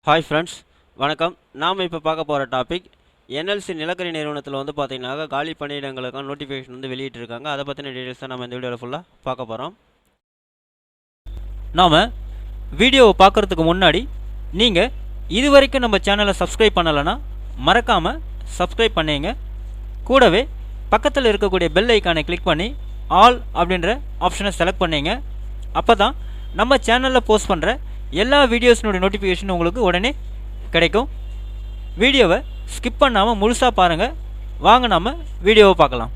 Hi friends, வணக்கம். நாம் இப்போ பார்க்க போகிற டாபிக் என்எல்சி நிலக்கரி நிறுவனத்தில் வந்து பார்த்தீங்கன்னா காலி பணியிடங்களுக்கான நோட்டிஃபிகேஷன் வந்து வெளியிட்டிருக்காங்க. அதை பற்றின டீட்டெயில்ஸ் தான் நம்ம இந்த வீடியோவில் ஃபுல்லாக பார்க்க போகிறோம். நாம் வீடியோவை பார்க்குறதுக்கு முன்னாடி நீங்கள் இது வரைக்கும் நம்ம சேனலை சப்ஸ்கிரைப் பண்ணலைன்னா மறக்காமல் சப்ஸ்கிரைப் பண்ணிங்க. கூடவே பக்கத்தில் இருக்கக்கூடிய பெல் ஐக்கானை கிளிக் பண்ணி ஆல் அப்படின்ற ஆப்ஷனை செலக்ட் பண்ணிங்க. அப்போ தான் நம்ம சேனலில் போஸ்ட் பண்ணுற எல்லா வீடியோஸ்னுடைய நோட்டிஃபிகேஷன் உங்களுக்கு உடனே கிடைக்கும். வீடியோவை ஸ்கிப் பண்ணாமல் முழுசாக பாருங்கள். வாங்க நம்ம வீடியோவை பார்க்கலாம்.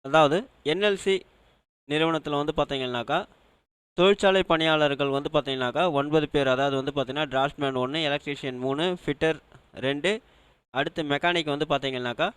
அதாவது என்எல்சி நிறுவனத்தில் வந்து பார்த்தீங்கன்னாக்கா தொழிற்சாலை பணியாளர்கள் வந்து பார்த்தீங்கன்னாக்கா 9 பேர். அதாவது வந்து பார்த்தீங்கன்னா டிராஃப்ட்மேன் 1, எலக்ட்ரீஷியன் 3, ஃபிட்டர் 2, அடுத்து மெக்கானிக் வந்து பார்த்தீங்கன்னாக்கா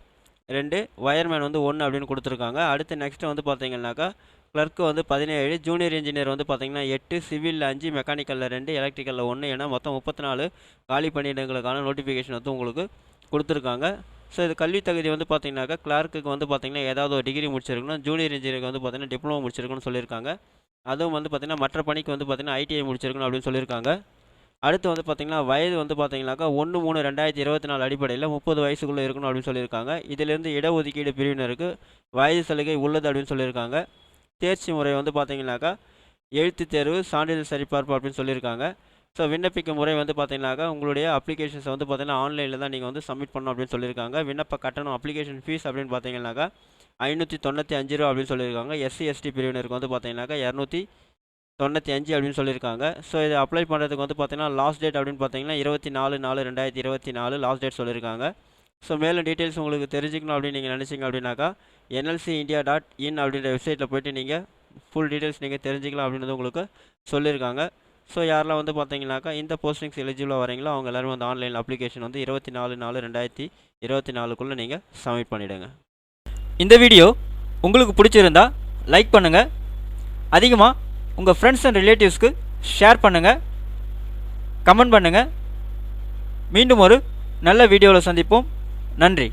2, வயர்மேன் வந்து 1 அப்படின்னு கொடுத்துருக்காங்க. அடுத்து நெக்ஸ்ட்டு வந்து பார்த்தீங்கன்னாக்கா கிளர்க்கு வந்து 17, ஜூனியர் இன்ஜினியர் வந்து பார்த்தீங்கன்னா 8, சிவிலில் 5, மெக்கானிக்கலில் 2, எலக்ட்ரிக்கலில் 1 என மொத்தம் 34 காலி பணியிடங்களுக்கான நோட்டிஃபிகேஷன் வந்து உங்களுக்கு கொடுத்துருக்காங்க. ஸோ இது கல்வி தகுதி வந்து பார்த்தீங்கன்னாக்கா கிளார்க்குக்கு வந்து பார்த்தீங்கன்னா ஏதாவது ஒரு டிகிரி முடிச்சிருக்கணும். ஜூனியர் இன்ஜினியருக்கு வந்து பார்த்தீங்கன்னா டிப்ளமோ முடிச்சிருக்கணும்னு சொல்லியிருக்காங்க. அதுவும் வந்து பார்த்தீங்கன்னா மற்ற பணிக்கு வந்து பார்த்தீங்கன்னா ஐடிஐ முடிச்சிருக்கணும் அப்படின்னு சொல்லியிருக்காங்க. அடுத்து வந்து பார்த்தீங்கன்னா வயது வந்து பார்த்தீங்கன்னாக்கா 1/3/2024 அடிப்படையில் 30 வயசுக்குள்ளே இருக்கணும் அப்படின்னு சொல்லியிருக்காங்க. இதிலேருந்து இடஒதுக்கீடு பிரிவினருக்கு வயது சலுகை உள்ளது அப்படின்னு சொல்லியிருக்காங்க. தேர்ச்சி முறை வந்து பார்த்தீங்கன்னாக்கா எழுத்து தேர்வு, சான்றிதழ் சரிபார்ப்பு அப்படின்னு சொல்லியிருக்காங்க. ஸோ விண்ணப்பிக்கும் முறை வந்து பார்த்தீங்கன்னாக்கா உங்களுடைய அப்ளிகேஷன்ஸை வந்து பார்த்தீங்கன்னா ஆன்லைனில் தான் நீங்கள் வந்து சப்மிட் பண்ணணும் அப்படின்னு சொல்லியிருக்காங்க. விண்ணப்ப கட்டணம் அப்ளிகேஷன் ஃபீஸ் அப்படின்னு பார்த்தீங்கன்னாக்கா 595 ரூபா அப்படின்னு சொல்லியிருக்காங்க. எஸ்சி எஸ்டி பிரிவினருக்கு வந்து பார்த்தீங்கன்னாக்கா 295 அப்படின்னு சொல்லியிருக்காங்க. ஸோ இதை அப்ளை பண்ணுறதுக்கு வந்து பார்த்தீங்கன்னா லாஸ்ட் டேட் அப்படின்னு பார்த்தீங்கன்னா 24/4/2024 லாஸ்ட் டேட் சொல்லியிருக்காங்க. ஸோ மேலும் டீட்டெயில்ஸ் உங்களுக்கு தெரிஞ்சுக்கணும் அப்படின்னு நீங்கள் நினச்சிங்க அப்படின்னாக்கா nlcindia.in அப்படின்ற வெப்சைட்டில் போய்ட்டு நீங்கள் ஃபுல் டீட்டெயில்ஸ் நீங்கள் தெரிஞ்சுக்கலாம் அப்படின்றது உங்களுக்கு சொல்லியிருக்காங்க. ஸோ யாரெல்லாம் வந்து பார்த்தீங்கன்னாக்கா இந்த போஸ்டிங்ஸ் எலிஜிபிளாக வரீங்களோ அவங்க எல்லோரும் வந்து ஆன்லைன் அப்ளிகேஷன் வந்து 24/4/2024 நீங்கள் சப்மிட் பண்ணிவிடுங்க. இந்த வீடியோ உங்களுக்கு பிடிச்சிருந்தா லைக் பண்ணுங்கள். அதிகமாக உங்கள் ஃப்ரெண்ட்ஸ் அண்ட் ரிலேட்டிவ்ஸ்க்கு ஷேர் பண்ணுங்கள், கமெண்ட் பண்ணுங்கள். மீண்டும் ஒரு நல்ல வீடியோவில் சந்திப்போம். நன்றி.